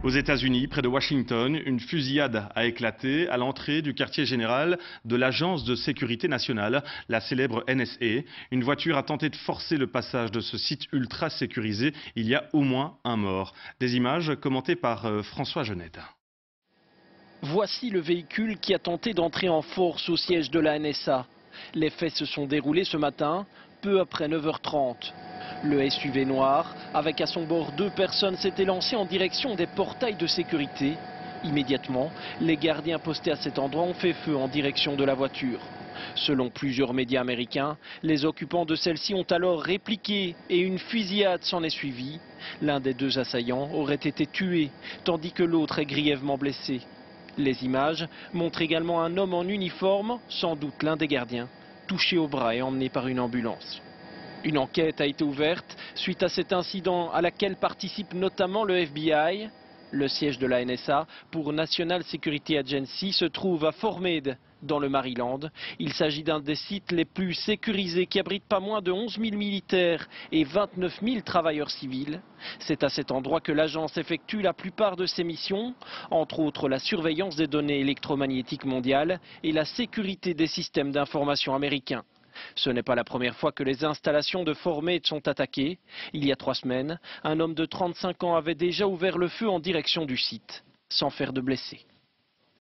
Aux États-Unis, près de Washington, une fusillade a éclaté à l'entrée du quartier général de l'Agence de sécurité nationale, la célèbre NSA. Une voiture a tenté de forcer le passage de ce site ultra sécurisé. Il y a au moins un mort. Des images commentées par François Genette. Voici le véhicule qui a tenté d'entrer en force au siège de la NSA. Les faits se sont déroulés ce matin, peu après 9h30. Le SUV noir, avec à son bord 2 personnes, s'était lancé en direction des portails de sécurité. Immédiatement, les gardiens postés à cet endroit ont fait feu en direction de la voiture. Selon plusieurs médias américains, les occupants de celle-ci ont alors répliqué et une fusillade s'en est suivie. L'un des 2 assaillants aurait été tué, tandis que l'autre est grièvement blessé. Les images montrent également un homme en uniforme, sans doute l'un des gardiens, touché au bras et emmené par une ambulance. Une enquête a été ouverte suite à cet incident à laquelle participe notamment le FBI. Le siège de la NSA pour National Security Agency se trouve à Fort Meade, dans le Maryland. Il s'agit d'un des sites les plus sécurisés qui abrite pas moins de 11 000 militaires et 29 000 travailleurs civils. C'est à cet endroit que l'agence effectue la plupart de ses missions, entre autres la surveillance des données électromagnétiques mondiales et la sécurité des systèmes d'information américains. Ce n'est pas la première fois que les installations de Fort Meade sont attaquées. Il y a 3 semaines, un homme de 35 ans avait déjà ouvert le feu en direction du site, sans faire de blessés.